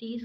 30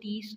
30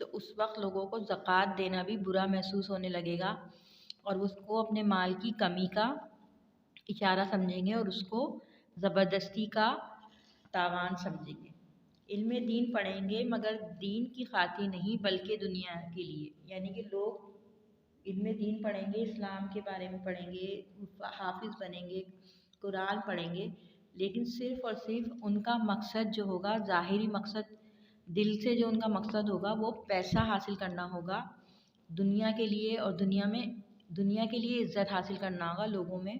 تو اس وقت لوگوں کو زکوٰۃ دینا بھی برا محسوس ہونے لگے گا اور اس کو اپنے مال کی کمی کا اشارہ سمجھیں گے اور اس کو زبردستی کا تاوان سمجھیں گے۔ علم دین پڑھیں گے مگر دین کی خاطر نہیں بلکہ دنیا کے لیے، یعنی کہ لوگ علم دین پڑھیں گے، اسلام کے بارے میں پڑھیں گے، حافظ بنیں گے، قرآن پڑھیں گے، لیکن صرف اور صرف ان کا مقصد جو ہوگا، ظاہری مقصد، دل سے جو ان کا مقصد ہوگا وہ پیسہ حاصل کرنا ہوگا دنیا کے لیے، اور دنیا کے لیے عزت حاصل کرنا ہوگا لوگوں میں،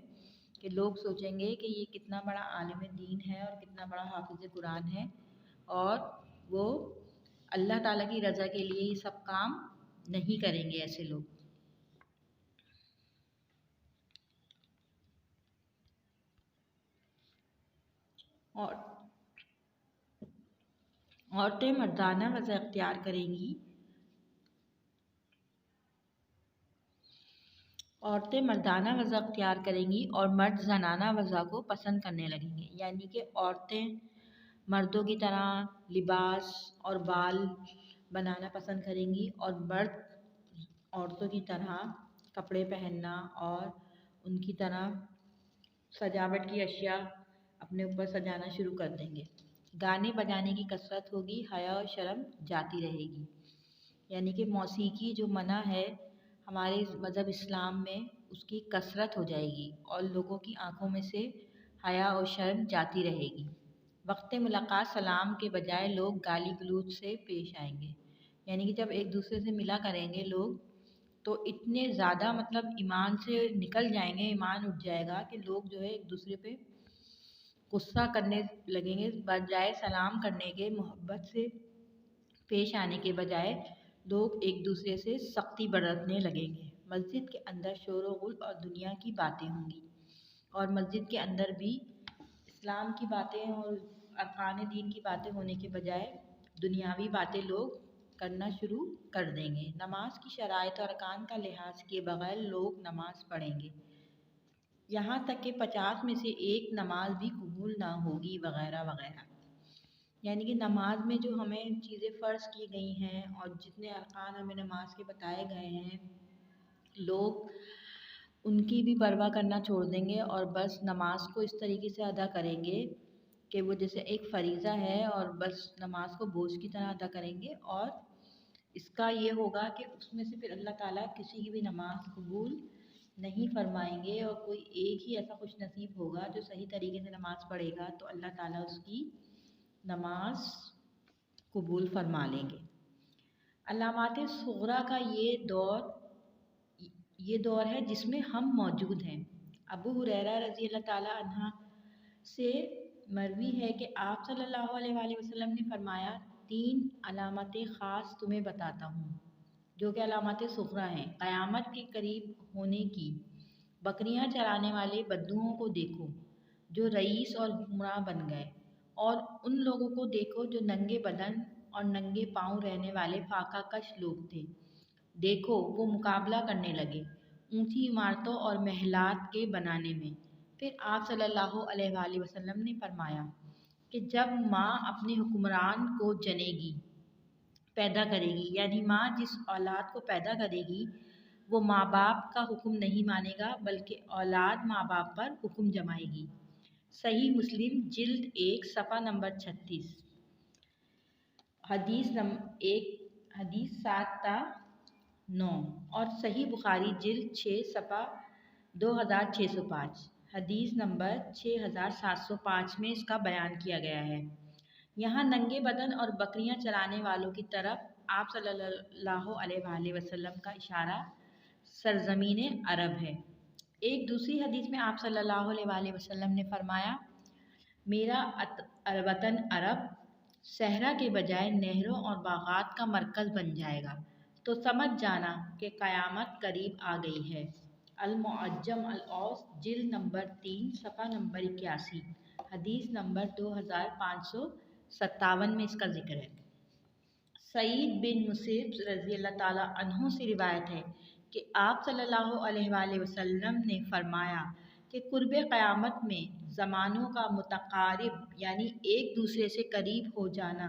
کہ لوگ سوچیں گے کہ یہ کتنا بڑا عالم دین ہے اور کتنا بڑا حافظ قرآن ہے، اور وہ اللہ تعالیٰ کی رضا کے لیے یہ سب کام نہیں کریں گے ایسے لوگ۔ اور عورتیں مردانہ وضع اختیار کریں گی، عورتیں مردانہ وضع اختیار کریں گی اور مرد زنانہ وضع کو پسند کرنے لگیں گے، یعنی کہ عورتیں مردوں کی طرح لباس اور بال بنانا پسند کریں گی اور مرد عورتوں کی طرح کپڑے پہننا اور ان کی طرح سجاوٹ کی اشیاء اپنے اوپر سجانا شروع کر دیں گے۔ گانے بجانے کی کثرت ہوگی، حیا اور شرم جاتی رہے گی، یعنی کہ موسیقی جو منع ہے ہمارے مذہب اسلام میں، اس کی کثرت ہو جائے گی اور لوگوں کی آنکھوں میں سے حیا اور شرم جاتی رہے گی۔ وقت ملاقات سلام کے بجائے لوگ گالی گلوچ سے پیش آئیں گے، یعنی کہ جب ایک دوسرے سے ملا کریں گے لوگ تو اتنے زیادہ ایمان سے نکل جائیں گے، ایمان اٹھ جائے گا کہ لوگ جو ہے ایک دوسرے پہ غصہ کرنے لگیں گے، بجائے سلام کرنے کے محبت سے پیش آنے کے بجائے لوگ ایک دوسرے سے سختی برتنے لگیں گے۔ مسجد کے اندر شور و غل اور دنیا کی باتیں ہوں گی، اور مسجد کے اندر بھی اسلام کی باتیں اور ارکان دین کی باتیں ہونے کے بجائے دنیاوی باتیں لوگ کرنا شروع کر دیں گے۔ نماز کی شرائط اور ارکان کا لحاظ کیے بغیر لوگ نماز پڑھیں گے، یہاں تک کہ 50 میں سے ایک نماز بھی قبول نہ ہوگی وغیرہ وغیرہ۔ یعنی کہ نماز میں جو ہمیں چیزیں فرض کی گئی ہیں اور جتنے ارکان ہمیں نماز کے بتائے گئے ہیں، لوگ ان کی بھی پرواہ کرنا چھوڑ دیں گے اور بس نماز کو اس طریقے سے ادا کریں گے کہ وہ جیسے ایک فریضہ ہے اور بس نماز کو بوجھ کی طرح ادا کریں گے، اور اس کا یہ ہوگا کہ اس میں سے پھر اللہ تعالیٰ کسی کی بھی نماز قبول نہیں فرمائیں گے، اور کوئی ایک ہی ایسا خوش نصیب ہوگا جو صحیح طریقے سے نماز پڑھے گا تو اللہ تعالیٰ اس کی نماز قبول فرما لیں گے۔ علامات صغریٰ کا یہ دور ہے جس میں ہم موجود ہیں۔ ابو ہریرہ رضی اللہ تعالیٰ عنہ سے مروی ہے کہ آپ صلی اللہ علیہ وآلہ وسلم نے فرمایا، 3 علامتیں خاص تمہیں بتاتا ہوں جو کہ علامات صغریٰ ہیں۔ قیامت کے قریب ہونے کی، بکریاں چرانے والے بدوؤں کو دیکھو جو رئیس اور حکمراں بن گئے، اور ان لوگوں کو دیکھو جو ننگے بدن اور ننگے پاؤں رہنے والے فاقہ کش لوگ تھے، دیکھو وہ مقابلہ کرنے لگے اونچی عمارتوں اور محلات کے بنانے میں۔ پھر آپ صلی اللہ علیہ وآلہ وسلم نے فرمایا کہ جب ماں اپنے حکمران کو جنے گی، پیدا کرے گی، یعنی ماں جس اولاد کو پیدا کرے گی وہ ماں باپ کا حکم نہیں مانے گا بلکہ اولاد ماں باپ پر حکم جمائے گی۔ صحیح مسلم جلد 1 صفحہ نمبر 36، حدیث 7 تا 9، اور صحیح بخاری جلد 6 صفحہ 2605، حدیث نمبر 6705 میں اس کا بیان کیا گیا ہے۔ یہاں ننگے بدن اور بکریاں چرانے والوں کی طرف آپ صلی اللہ علیہ وآلہ وسلم کا اشارہ سرزمین عرب ہے۔ ایک دوسری حدیث میں آپ صلی اللہ علیہ وآلہ وسلم نے فرمایا، میرا وطن عرب صحرا کے بجائے نہروں اور باغات کا مرکز بن جائے گا، تو سمجھ جانا کہ قیامت قریب آ گئی ہے۔ المعجم الاوسط جلد نمبر 3 صفحہ نمبر 81، حدیث نمبر 2557 میں اس کا ذکر ہے۔ سعید بن مسیب رضی اللہ تعالیٰ عنہ سے روایت ہے کہ آپ صلی اللہ علیہ وآلہ وسلم نے فرمایا کہ قرب قیامت میں زمانوں کا متقارب یعنی ایک دوسرے سے قریب ہو جانا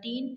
3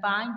5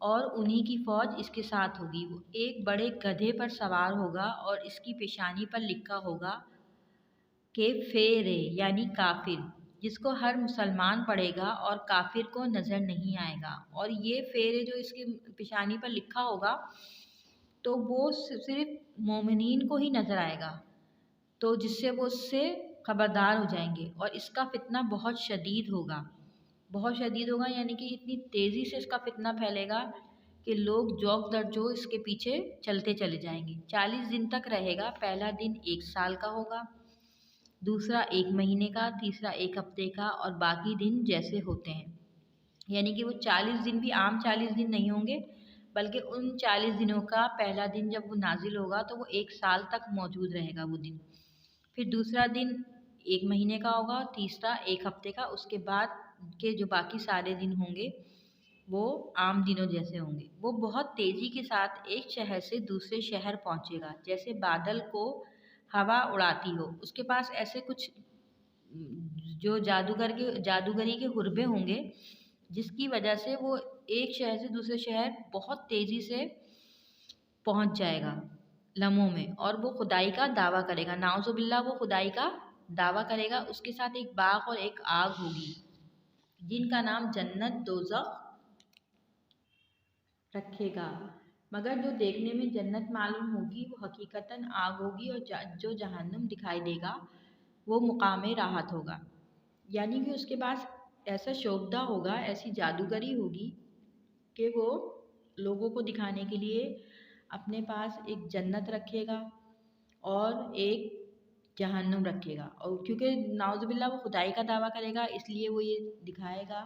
اور انہی کی فوج اس کے ساتھ ہوگی۔ وہ ایک بڑے گدھے پر سوار ہوگا اور اس کی پیشانی پر لکھا ہوگا کہ فیرے یعنی کافر، جس کو ہر مسلمان پڑھے گا اور کافر کو نظر نہیں آئے گا۔ اور یہ فیرے جو اس کی پیشانی پر لکھا ہوگا تو وہ صرف مومنین کو ہی نظر آئے گا، تو جس سے وہ اس سے خبردار ہو جائیں گے۔ اور اس کا فتنہ بہت شدید ہوگا، بہت شدید ہوگا، یعنی کہ اتنی تیزی سے اس کا فتنہ پھیلے گا کہ لوگ جوک در جو اس کے پیچھے چلتے چلے جائیں گے۔ 40 دن تک رہے گا۔ پہلا دن 1 سال کا ہوگا، دوسرا 1 مہینے کا، تیسرا 1 ہفتے کا، اور باقی دن جیسے ہوتے ہیں۔ یعنی کہ وہ 40 دن بھی عام 40 دن نہیں ہوں گے، بلکہ ان 40 دنوں کا پہلا دن جب وہ نازل ہوگا تو وہ 1 سال تک موجود رہے گا وہ دن۔ پھر دوسرا دن 1 مہینے کا ہوگا، تیسرا 1 ہفتے کا، اس کے بعد کے جو باقی سارے دن ہوں گے وہ عام دنوں جیسے ہوں گے۔ وہ بہت تیزی کے ساتھ ایک شہر سے دوسرے شہر پہنچے گا، جیسے بادل کو ہوا اڑاتی ہو۔ اس کے پاس ایسے کچھ جو جادوگری کے حربے ہوں گے، جس کی وجہ سے وہ ایک شہر سے دوسرے شہر بہت تیزی سے پہنچ جائے گا لمحوں میں، اور وہ خدائی کا دعویٰ کرے گا۔ نعوذ باللہ، وہ خدائی کا دعویٰ کرے گا۔ اس کے ساتھ ایک باغ اور ایک آگ ہوگی، جن کا نام جنت دوزخ رکھے گا، مگر جو دیکھنے میں جنت معلوم ہوگی وہ حقیقتاً آگ ہوگی، اور جو جہنم دکھائی دے گا وہ مقام راحت ہوگا۔ یعنی کہ اس کے پاس ایسا شوبدہ ہوگا، ایسی جادوگری ہوگی کہ وہ لوگوں کو دکھانے کے لیے اپنے پاس ایک جنت رکھے گا اور ایک جہنم رکھے گا۔ اور کیونکہ نعوذ باللہ وہ خدائی کا دعویٰ کرے گا، اس لیے وہ یہ دکھائے گا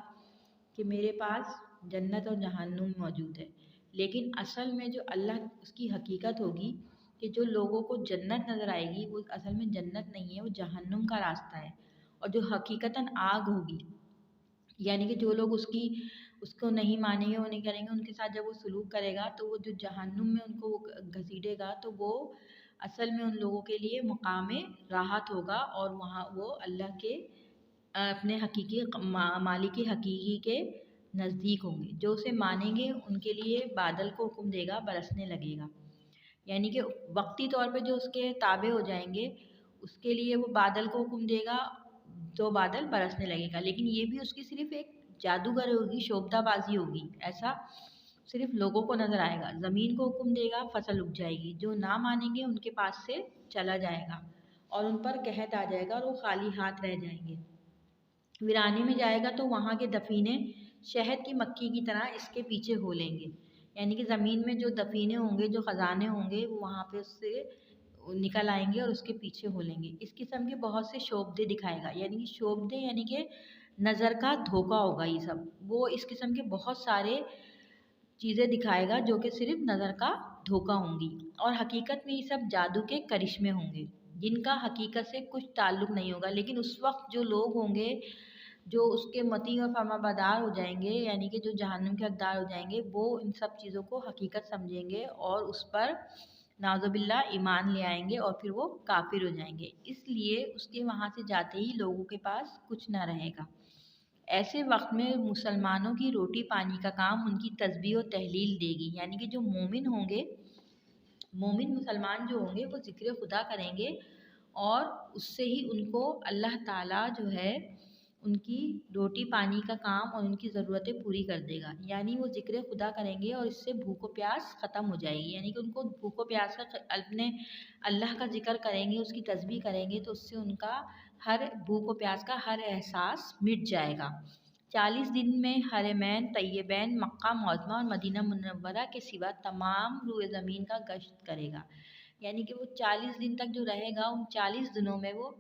کہ میرے پاس جنت اور جہنم موجود ہے۔ لیکن اصل میں جو اللہ اس کی حقیقت ہوگی کہ جو لوگوں کو جنت نظر آئے گی وہ اصل میں جنت نہیں ہے، وہ جہنم کا راستہ ہے۔ اور جو حقیقتاً آگ ہوگی، یعنی کہ جو لوگ اس کو نہیں مانیں گے، وہ نہیں کریں گے، ان کے ساتھ جب وہ سلوک کرے گا تو وہ جو جہنم میں ان کو وہ گھسیٹے گا تو وہ اصل میں ان لوگوں کے لیے مقام راحت ہوگا، اور وہاں وہ اللہ کے اپنے حقیقی مالک حقیقی کے نزدیک ہوں گے۔ جو اسے مانیں گے ان کے لیے بادل کو حکم دے گا، برسنے لگے گا۔ یعنی کہ وقتی طور پہ جو اس کے تابع ہو جائیں گے اس کے لیے وہ بادل کو حکم دے گا تو بادل برسنے لگے گا، لیکن یہ بھی اس کی صرف ایک جادوگر ہوگی، شوبدہ بازی ہوگی، ایسا صرف لوگوں کو نظر آئے گا۔ زمین کو حکم دے گا، فصل اگ جائے گی، جو نہ مانیں گے ان کے پاس سے چلا جائے گا اور ان پر قحط آ جائے گا اور وہ خالی ہاتھ رہ جائیں گے۔ ویرانے میں جائے گا تو وہاں کے دفینے شہد کی مکھی کی طرح اس کے پیچھے ہو لیں گے، یعنی کہ زمین میں جو دفینے ہوں گے، جو خزانے ہوں گے، وہ وہاں پہ اس سے نکل آئیں گے اور اس کے پیچھے ہو لیں گے۔ اس قسم کے بہت سے شوبدے دکھائے گا، یعنی کہ شوبدے یعنی کہ نظر کا دھوکہ ہوگا۔ یہ سب وہ اس قسم کے بہت سارے چیزیں دکھائے گا جو کہ صرف نظر کا دھوکہ ہوں گی، اور حقیقت میں یہ سب جادو کے کرشمے ہوں گے جن کا حقیقت سے کچھ تعلق نہیں ہوگا۔ لیکن اس وقت جو لوگ ہوں گے جو اس کے مطیع اور فرمانبردار ہو جائیں گے، یعنی کہ جو جہنم کے حقدار ہو جائیں گے، وہ ان سب چیزوں کو حقیقت سمجھیں گے اور اس پر نعوذ باللہ ایمان لے آئیں گے، اور پھر وہ کافر ہو جائیں گے۔ اس لیے اس کے وہاں سے جاتے ہی لوگوں کے پاس کچھ نہ رہے گا۔ ایسے وقت میں مسلمانوں کی روٹی پانی کا کام ان کی تسبیح و تحلیل دے گی، یعنی کہ جو مومن ہوں گے، مومن مسلمان جو ہوں گے وہ ذکر خدا کریں گے، اور اس سے ہی ان کو اللہ تعالیٰ جو ہے ان کی روٹی پانی کا کام اور ان کی ضرورتیں پوری کر دے گا۔ یعنی وہ ذکر خدا کریں گے اور اس سے بھوک و پیاس ختم ہو جائے گی، یعنی کہ ان کو بھوک و پیاس کا اپنے اللہ کا ذکر کریں گے، اس کی تسبیح کریں گے تو اس سے ان کا ہر بھوک و پیاس کا ہر احساس مٹ جائے گا۔ 40 دن میں حرمین طیبین مکہ معظمہ اور مدینہ منورہ کے سوا تمام روئے زمین کا گشت کرے گا۔ یعنی کہ وہ 40 دن تک جو رہے گا، ان 40 دنوں میں وہ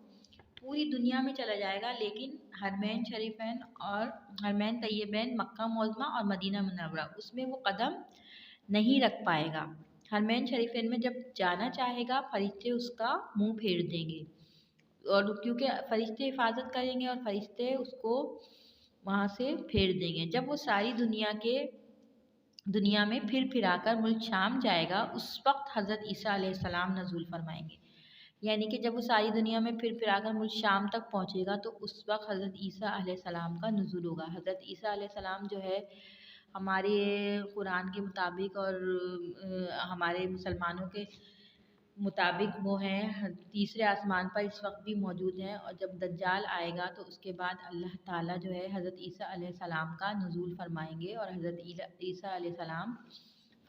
پوری دنیا میں چلا جائے گا، لیکن حرمین شریفین اور حرمین طیبین مکہ معظمہ اور مدینہ منورہ اس میں وہ قدم نہیں رکھ پائے گا۔ حرمین شریفین میں جب جانا چاہے گا فرشتے اس کا منہ پھیر دیں گے، اور کیونکہ فرشتے حفاظت کریں گے اور فرشتے اس کو وہاں سے پھیر دیں گے۔ جب وہ ساری دنیا میں پھر آ کر ملک شام جائے گا، اس وقت حضرت عیسیٰ علیہ السلام نزول فرمائیں گے۔ یعنی کہ جب وہ ساری دنیا میں پھر آ کر ملک شام تک پہنچے گا تو اس وقت حضرت عیسیٰ علیہ السلام کا نزول ہوگا۔ حضرت عیسیٰ علیہ السلام جو ہے ہمارے قرآن کے مطابق اور ہمارے مسلمانوں کے مطابق وہ ہیں تیسرے آسمان پر اس وقت بھی موجود ہیں، اور جب دجال آئے گا تو اس کے بعد اللہ تعالیٰ جو ہے حضرت عیسیٰ علیہ السلام کا نزول فرمائیں گے، اور حضرت عیسیٰ علیہ السلام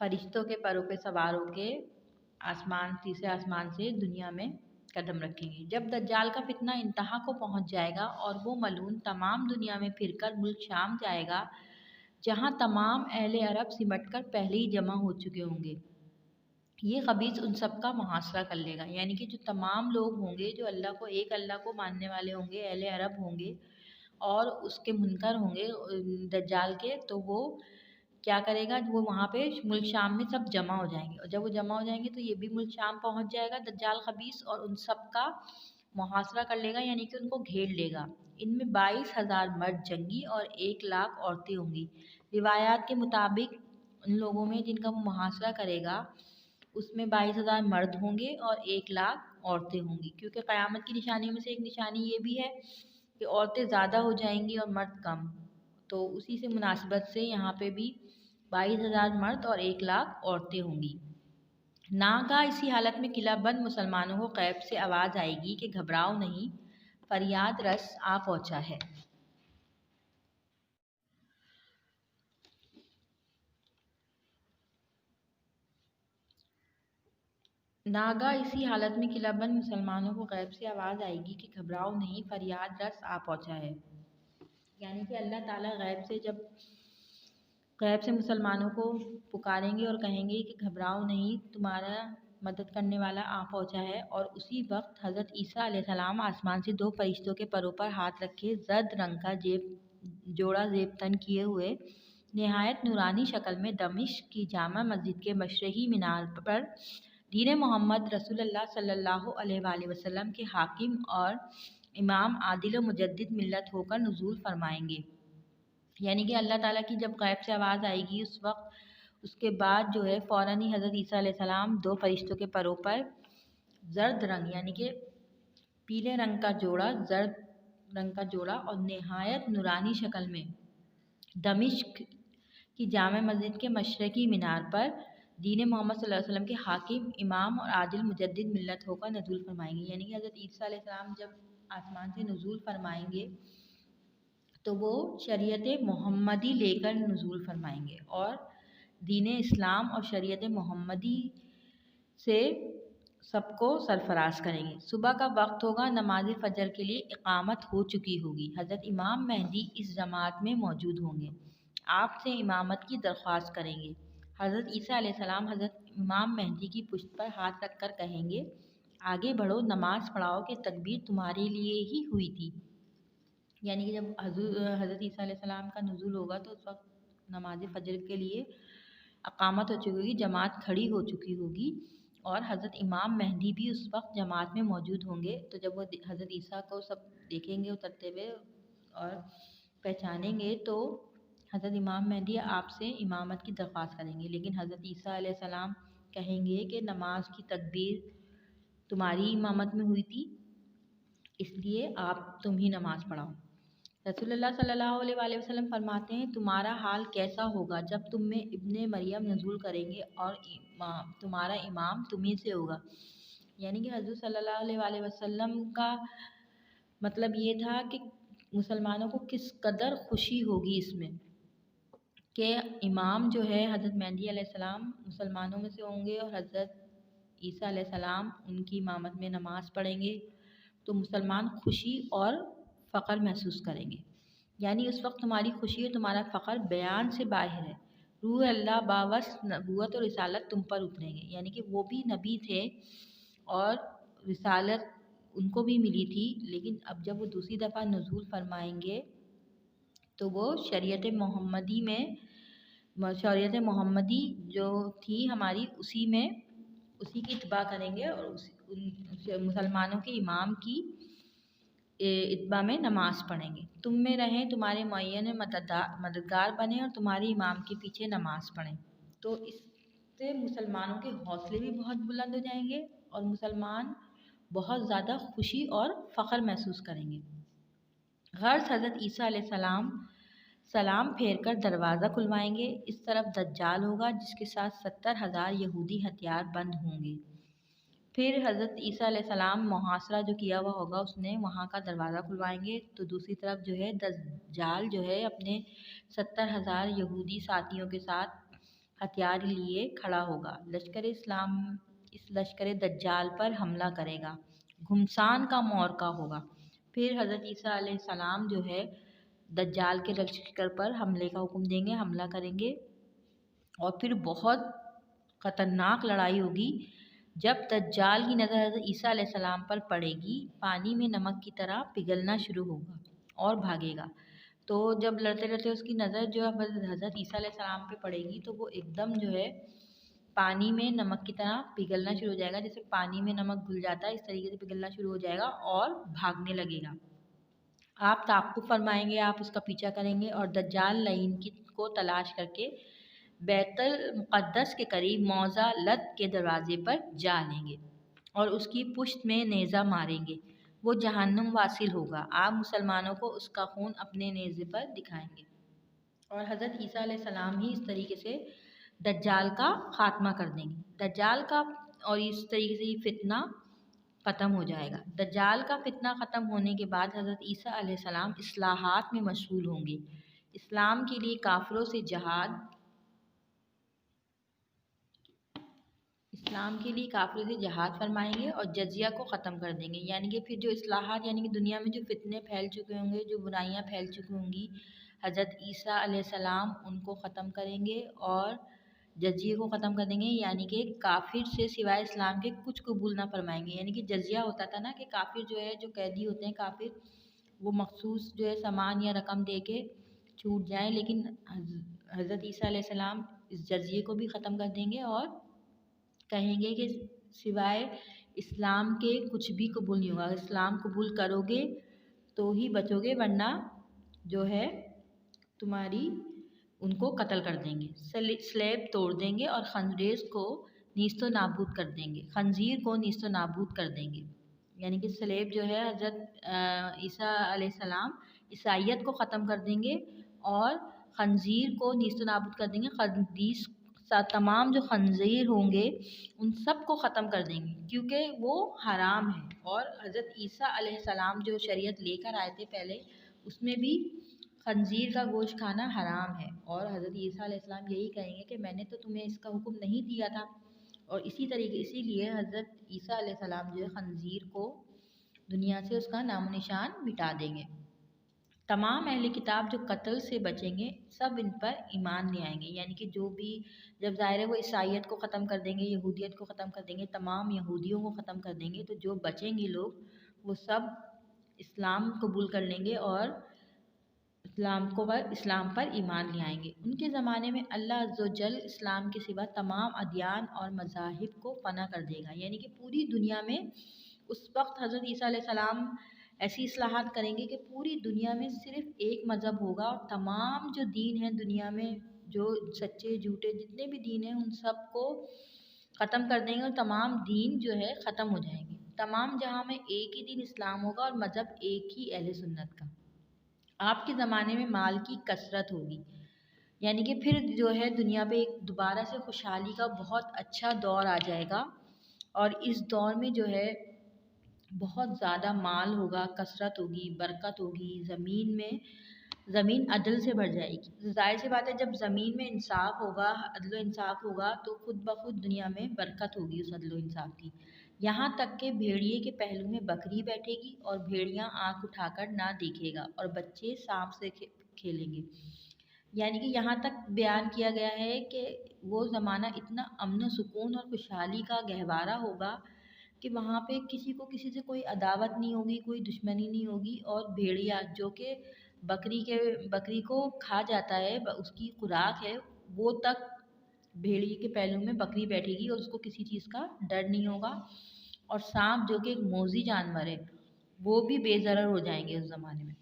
فرشتوں کے پروں پہ سوار ہو کے تیسرے آسمان سے دنیا میں قدم رکھیں گے۔ جب دجال کا فتنہ انتہا کو پہنچ جائے گا اور وہ ملعون تمام دنیا میں پھر کر ملک شام جائے گا، جہاں تمام اہل عرب سمٹ کر پہلے ہی جمع ہو چکے ہوں گے، یہ خبیث ان سب کا محاصرہ کر لے گا۔ یعنی کہ جو تمام لوگ ہوں گے جو ایک اللہ کو ماننے والے ہوں گے، اہل عرب ہوں گے اور اس کے منکر ہوں گے دجال کے، تو وہ کیا کرے گا، وہ وہاں پہ ملک شام میں سب جمع ہو جائیں گے، اور جب وہ جمع ہو جائیں گے تو یہ بھی ملک شام پہنچ جائے گا دجال خبیث، اور ان سب کا محاصرہ کر لے گا، یعنی کہ ان کو گھیر لے گا۔ ان میں 22,000 مرد جنگی اور 1,00,000 عورتیں ہوں گی۔ روایات کے مطابق ان لوگوں میں جن کا وہ محاصرہ کرے گا اس میں 22,000 مرد ہوں گے اور 1,00,000 عورتیں ہوں گی، کیونکہ قیامت کی نشانیوں میں سے ایک نشانی یہ بھی ہے کہ عورتیں زیادہ ہو جائیں گی اور مرد کم، تو اسی سے مناسبت سے یہاں پہ بھی 22,000 مرد اور 1,00,000 عورتیں ہوں گی۔ ناگہاں اسی حالت میں قلعہ بند مسلمانوں کو غیب سے آواز آئے گی کہ گھبراؤ نہیں، فریاد رس آ پہنچا ہے۔ ناگہاں اسی حالت میں قلعہ بند مسلمانوں کو غیب سے آواز آئے گی کہ گھبراؤ نہیں، فریاد رس آ پہنچا ہے۔ یعنی کہ اللہ تعالیٰ غیب سے مسلمانوں کو پکاریں گے اور کہیں گے کہ گھبراؤ نہیں، تمہارا مدد کرنے والا آ پہنچا ہے۔ اور اسی وقت حضرت عیسیٰ علیہ السلام آسمان سے 2 فرشتوں کے پروں پر ہاتھ رکھے زرد رنگ کا جوڑا زیب تن کیے ہوئے نہایت نورانی شکل میں دمشق کی جامع مسجد کے مشرقی مینار پر دین محمد رسول اللہ صلی اللہ علیہ وآلہ وسلم کے حاکم اور امام عادل و مجدد ملت ہو کر نزول فرمائیں گے۔ یعنی کہ اللہ تعالیٰ کی جب غیب سے آواز آئے گی اس وقت اس کے بعد جو ہے فوراً ہی حضرت عیسیٰ علیہ السلام 2 فرشتوں کے پروں پر زرد رنگ یعنی کہ پیلے رنگ کا جوڑا، زرد رنگ کا جوڑا اور نہایت نورانی شکل میں دمشق کی جامع مسجد کے مشرقی مینار پر دین محمد صلی اللہ علیہ وسلم کے حاکم امام اور عادل مجدد ملت ہو کر نزول فرمائیں گے۔ یعنی کہ حضرت عیسیٰ علیہ السلام جب آسمان سے نزول فرمائیں گے تو وہ شریعت محمدی لے کر نزول فرمائیں گے اور دین اسلام اور شریعت محمدی سے سب کو سرفراز کریں گے۔ صبح کا وقت ہوگا، نماز فجر کے لیے اقامت ہو چکی ہوگی۔ حضرت امام مہدی اس جماعت میں موجود ہوں گے، آپ سے امامت کی درخواست کریں گے۔ حضرت عیسیٰ علیہ السلام حضرت امام مہدی کی پشت پر ہاتھ رکھ کر کہیں گے، آگے بڑھو، نماز پڑھاؤ کہ تکبیر تمہارے لیے ہی ہوئی تھی۔ یعنی کہ جب حضرت عیسیٰ علیہ السلام کا نزول ہوگا تو اس وقت نماز فجر کے لیے اقامت ہو چکی ہوگی، جماعت کھڑی ہو چکی ہوگی، اور حضرت امام مہدی بھی اس وقت جماعت میں موجود ہوں گے۔ تو جب وہ حضرت عیسیٰ کو سب دیکھیں گے اترتے ہوئے اور پہچانیں گے تو حضرت امام مہدی آپ سے امامت کی درخواست کریں گے، لیکن حضرت عیسیٰ علیہ السلام کہیں گے کہ نماز کی تکبیر تمہاری امامت میں ہوئی تھی، اس لیے تم ہی نماز پڑھاؤ۔ رسول اللہ صلی اللہ علیہ وآلہ وسلم فرماتے ہیں، تمہارا حال کیسا ہوگا جب تم میں ابن مریم نزول کریں گے اور تمہارا امام تمہیں سے ہوگا۔ یعنی کہ حضور صلی اللہ علیہ وآلہ وسلم کا مطلب یہ تھا کہ مسلمانوں کو کس قدر خوشی ہوگی اس میں کہ امام جو ہے حضرت مہدی علیہ السلام مسلمانوں میں سے ہوں گے اور حضرت عیسیٰ علیہ السلام ان کی امامت میں نماز پڑھیں گے، تو مسلمان خوشی اور فخر محسوس کریں گے۔ یعنی اس وقت تمہاری خوشی اور تمہارا فخر بیان سے باہر ہے۔ روح اللہ باوصف نبوت اور رسالت تم پر اتریں گے۔ یعنی کہ وہ بھی نبی تھے اور رسالت ان کو بھی ملی تھی، لیکن اب جب وہ دوسری دفعہ نزول فرمائیں گے تو وہ شریعت محمدی جو تھی ہماری اسی کی اتباع کریں گے اور مسلمانوں کے امام کی اتباع میں نماز پڑھیں گے۔ تم میں رہیں، تمہارے معین مددگار بنیں اور تمہارے امام کے پیچھے نماز پڑھیں۔ تو اس سے مسلمانوں کے حوصلے بھی بہت بلند ہو جائیں گے اور مسلمان بہت زیادہ خوشی اور فخر محسوس کریں گے۔ غرض حضرت عیسیٰ علیہ السلام سلام پھیر کر دروازہ کھلوائیں گے۔ اس طرف دجال ہوگا جس کے ساتھ 70,000 یہودی ہتھیار بند ہوں گے۔ پھر حضرت عیسیٰ علیہ السلام محاصرہ جو کیا ہوا ہوگا اس نے وہاں کا دروازہ کھلوائیں گے، تو دوسری طرف جو ہے دجال جو ہے اپنے 70,000 یہودی ساتھیوں کے ساتھ ہتھیار لیے کھڑا ہوگا۔ لشکر اسلام اس لشکر دجال پر حملہ کرے گا۔ گھمسان کا معرکہ ہوگا۔ پھر حضرت عیسیٰ علیہ السلام جو ہے دجال کے لشکر پر حملے کا حکم دیں گے، حملہ کریں گے، اور پھر بہت خطرناک لڑائی ہوگی۔ جب دجال کی نظر حضرت عیسیٰ علیہ السلام پر پڑے گی، پانی میں نمک کی طرح پگھلنا شروع ہوگا اور بھاگے گا۔ تو جب لڑتے لڑتے اس کی نظر جو حضرت عیسیٰ علیہ السلام پہ پڑے گی تو وہ ایک دم جو ہے پانی میں نمک کی طرح پگھلنا شروع ہو جائے گا، جیسے پانی میں نمک گھل جاتا ہے اس طریقے سے پگھلنا شروع ہو جائے گا اور بھاگنے لگے گا۔ آپ تعقب فرمائیں گے، آپ اس کا پیچھا کریں گے اور دجال لعین کو تلاش کر کے بیت المقدس کے قریب موضع لد کے دروازے پر جا لیں گے اور اس کی پشت میں نیزہ ماریں گے۔ وہ جہنم واصل ہوگا۔ آپ مسلمانوں کو اس کا خون اپنے نیزے پر دکھائیں گے اور حضرت عیسیٰ علیہ السلام ہی اس طریقے سے دجال کا خاتمہ کر دیں گے۔ دجال کا اور اس طریقے سے یہ فتنہ ختم ہو جائے گا۔ دجال کا فتنہ ختم ہونے کے بعد حضرت عیسیٰ علیہ السلام اصلاحات میں مشغول ہوں گے۔ اسلام کے لیے کافروں سے جہاد فرمائیں گے اور جزیہ کو ختم کر دیں گے، یعنی کہ پھر جو اصلاحات، یعنی کہ دنیا میں جو فتنے پھیل چکے ہوں گے، جو برائیاں پھیل چکی ہوں گی، حضرت عیسیٰ علیہ السلام ان کو ختم کریں گے اور جزیے کو ختم کر دیں گے، یعنی کہ کافر سے سوائے اسلام کے کچھ قبول نہ فرمائیں گے۔ یعنی کہ جزیہ ہوتا تھا نا کہ کافر جو ہے، جو قیدی ہوتے ہیں کافر، وہ مخصوص جو ہے سامان یا رقم دے کے چھوٹ جائیں، لیکن حضرت عیسیٰ علیہ السلام اس جزیے کو بھی ختم کر دیں گے اور کہیں گے کہ سوائے اسلام کے کچھ بھی قبول نہیں ہوگا۔ اگر اسلام قبول کرو گے تو ہی بچو گے، ورنہ جو ہے تمہاری ان کو قتل کر دیں گے، سلیب توڑ دیں گے اور خنزیر کو نیست و نابود کر دیں گے۔ یعنی کہ سلیب جو ہے حضرت عیسیٰ علیہ السلام عیسائیت کو ختم کر دیں گے اور خنزیر کو نیست و نابود کر دیں گے۔ تمام جو خنزیر ہوں گے ان سب کو ختم کر دیں گے کیونکہ وہ حرام ہے، اور حضرت عیسیٰ علیہ السلام جو شریعت لے کر آئے تھے پہلے، اس میں بھی خنزیر کا گوشت کھانا حرام ہے، اور حضرت عیسیٰ علیہ السلام یہی کہیں گے کہ میں نے تو تمہیں اس کا حکم نہیں دیا تھا، اور اسی لیے حضرت عیسیٰ علیہ السلام جو ہے خنزیر کو دنیا سے اس کا نام و نشان مٹا دیں گے۔ تمام اہل کتاب جو قتل سے بچیں گے سب ان پر ایمان لے آئیں گے، یعنی کہ جو بھی، جب ظاہر ہے وہ عیسائیت کو ختم کر دیں گے، یہودیت کو ختم کر دیں گے، تمام یہودیوں کو ختم کر دیں گے، تو جو بچیں گے لوگ وہ سب اسلام قبول کر لیں گے اور اسلام پر ایمان لے آئیں گے۔ ان کے زمانے میں اللہ عز و جل اسلام کے سوا تمام ادیان اور مذاہب کو فنا کر دے گا، یعنی کہ پوری دنیا میں اس وقت حضرت عیسیٰ علیہ السلام ایسی اصلاحات کریں گے کہ پوری دنیا میں صرف ایک مذہب ہوگا، اور تمام جو دین ہیں دنیا میں، جو سچے جھوٹے جتنے بھی دین ہیں ان سب کو ختم کر دیں گے، اور تمام دین جو ہے ختم ہو جائیں گے۔ تمام جہاں میں ایک ہی دین اسلام ہوگا اور مذہب ایک ہی اہل سنت کا۔ آپ کے زمانے میں مال کی کثرت ہوگی، یعنی کہ پھر جو ہے دنیا پہ ایک دوبارہ سے خوشحالی کا بہت اچھا دور آ جائے گا، اور اس دور میں جو ہے بہت زیادہ مال ہوگا، کثرت ہوگی، برکت ہوگی، زمین عدل سے بھر جائے گی۔ ظاہر سی بات ہے جب زمین میں انصاف ہوگا، عدل و انصاف ہوگا، تو خود بخود دنیا میں برکت ہوگی اس عدل و انصاف کی۔ یہاں تک کہ بھیڑیے کے پہلو میں بکری بیٹھے گی اور بھیڑیاں آنکھ اٹھا کر نہ دیکھے گا، اور بچے سانپ سے کھیلیں گے۔ یعنی کہ یہاں تک بیان کیا گیا ہے کہ وہ زمانہ اتنا امن و سکون اور خوشحالی کا گہوارہ ہوگا کہ وہاں پہ کسی کو کسی سے کوئی عداوت نہیں ہوگی، کوئی دشمنی نہیں ہوگی، اور بھیڑیا جو کہ بکری کو کھا جاتا ہے، اس کی خوراک ہے، وہ تک بھیڑیے کے پہلو میں بکری بیٹھے گی اور اس کو کسی چیز کا ڈر نہیں ہوگا، اور سانپ جو کہ ایک موذی جانور ہے وہ بھی بے ضرر ہو جائیں گے اس زمانے میں۔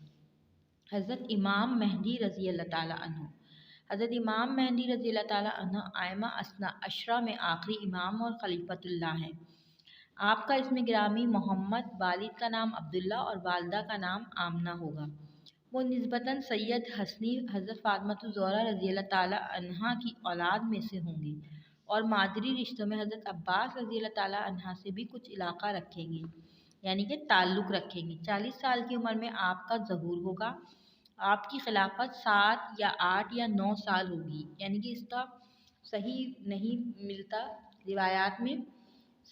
حضرت امام مہدی رضی اللہ تعالیٰ عنہ حضرت امام مہدی رضی اللہ تعالیٰ عنہ ائمہ اثنا عشرہ میں آخری امام اور خلیفۃ اللہ ہیں۔ آپ کا اسم گرامی محمد، والد کا نام عبداللہ اور والدہ کا نام آمنہ ہوگا۔ وہ نسبتاً سید حسنی حضرت فاطمہ الزہرا رضی اللہ تعالیٰ عنہا کی اولاد میں سے ہوں گے، اور مادری رشتوں میں حضرت عباس رضی اللہ تعالیٰ عنہ سے بھی کچھ علاقہ رکھیں گے، یعنی کہ تعلق رکھیں گے۔ 40 سال کی عمر میں آپ کا ظہور ہوگا۔ آپ کی خلافت 7 یا 8 یا 9 سال ہوگی، یعنی کہ اس کا صحیح نہیں ملتا روایات میں،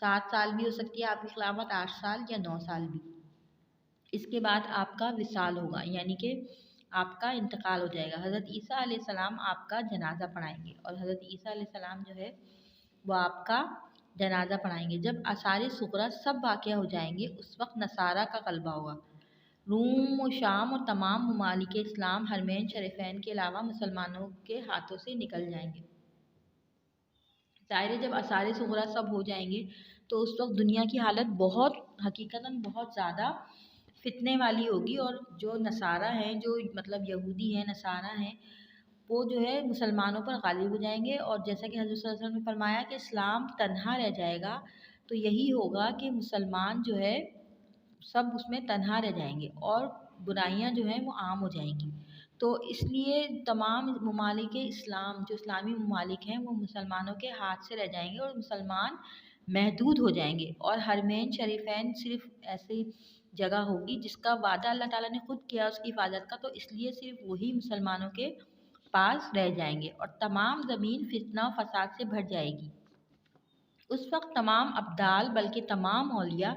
7 سال بھی ہو سکتی ہے آپ کی خلافت، 8 سال یا 9 سال بھی۔ اس کے بعد آپ کا وصال ہوگا، یعنی کہ آپ کا انتقال ہو جائے گا۔ حضرت عیسیٰ علیہ السلام آپ کا جنازہ پڑھائیں گے، اور حضرت عیسیٰ علیہ السلام جو ہے وہ آپ کا جنازہ پڑھائیں گے۔ جب آثار صغریٰ سب واقعہ ہو جائیں گے، اس وقت نصارہ کا غلبہ ہوگا۔ روم و شام اور تمام ممالک اسلام حرمین شریفین کے علاوہ مسلمانوں کے ہاتھوں سے نکل جائیں گے۔ ظاہر ہے جب آثار صغریٰ سب ہو جائیں گے تو اس وقت دنیا کی حالت بہت حقیقتاً بہت زیادہ فتنے والی ہوگی، اور جو نصارہ ہیں، جو مطلب یہودی ہیں، نصارہ ہیں، وہ جو ہے مسلمانوں پر غالب ہو جائیں گے۔ اور جیسا کہ حضرت صلی اللہ علیہ وسلم نے فرمایا کہ اسلام تنہا رہ جائے گا، تو یہی ہوگا کہ مسلمان جو ہے سب اس میں تنہا رہ جائیں گے، اور برائیاں جو ہیں وہ عام ہو جائیں گی۔ تو اس لیے تمام ممالک اسلام، جو اسلامی ممالک ہیں، وہ مسلمانوں کے ہاتھ سے رہ جائیں گے، اور مسلمان محدود ہو جائیں گے، اور حرمین شریفین صرف ایسی جگہ ہوگی جس کا وعدہ اللہ تعالیٰ نے خود کیا اس کی حفاظت کا، تو اس لیے صرف وہی مسلمانوں کے پاس رہ جائیں گے، اور تمام زمین فتنہ و فساد سے بھر جائے گی۔ اس وقت تمام ابدال بلکہ تمام اولیاء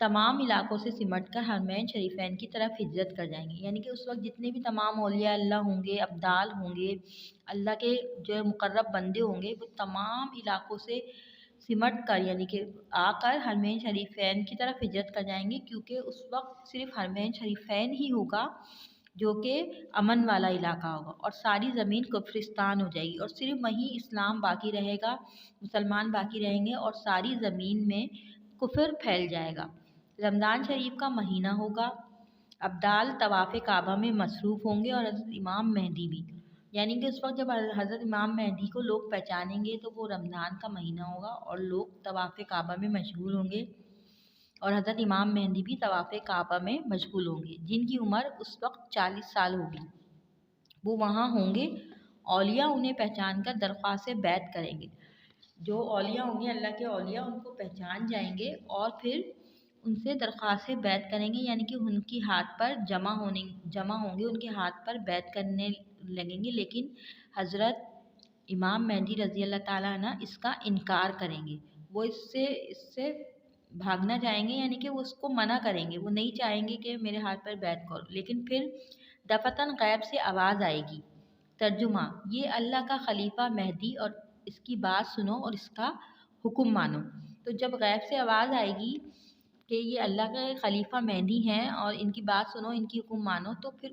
تمام علاقوں سے سمٹ کر حرمین شریفین کی طرف ہجرت کر جائیں گے، یعنی کہ اس وقت جتنے بھی تمام اولیاء اللہ ہوں گے، ابدال ہوں گے، اللہ کے جو مقرب بندے ہوں گے، وہ تمام علاقوں سے سمٹ کر یعنی کہ آ کر حرمین شریفین کی طرف ہجرت کر جائیں گے، کیونکہ اس وقت صرف حرمین شریفین ہی ہوگا جو کہ امن والا علاقہ ہوگا، اور ساری زمین کفرستان ہو جائے گی، اور صرف وہیں اسلام باقی رہے گا، مسلمان باقی رہیں گے، اور ساری زمین میں کفر پھیل جائے گا۔ رمضان شریف کا مہینہ ہوگا، ابدال طواف کعبہ میں مصروف ہوں گے، اور حضرت امام مہدی بھی، یعنی کہ اس وقت جب حضرت امام مہدی کو لوگ پہچانیں گے تو وہ رمضان کا مہینہ ہوگا، اور لوگ طواف کعبہ میں مشغول ہوں گے، اور حضرت امام مہدی بھی طواف کعبہ میں مشغول ہوں گے، جن کی عمر اس وقت 40 سال ہوگی۔ وہ وہاں ہوں گے، اولیاء انہیں پہچان کر درخواست بیعت کریں گے۔ جو اولیاء ہوں گے، اللہ کے اولیاء، ان کو پہچان جائیں گے اور پھر ان سے درخواست بیعت کریں گے، یعنی کہ ان کی ہاتھ پر جمع ہوں گے، ان کے ہاتھ پر بیعت کرنے لگیں گے، لیکن حضرت امام مہدی رضی اللہ تعالیٰ عنہ اس کا انکار کریں گے، وہ اس سے بھاگنا چاہیں گے، یعنی کہ وہ اس کو منع کریں گے، وہ نہیں چاہیں گے کہ میرے ہاتھ پر بیعت کرو، لیکن پھر دفتن غیب سے آواز آئے گی۔ ترجمہ: یہ اللہ کا خلیفہ مہدی، اور اس کی بات سنو اور اس کا حکم مانو۔ تو جب غیب سے آواز آئے گی کہ یہ اللہ کا خلیفہ مہدی ہیں اور ان کی بات سنو، ان کی حکم مانو، تو پھر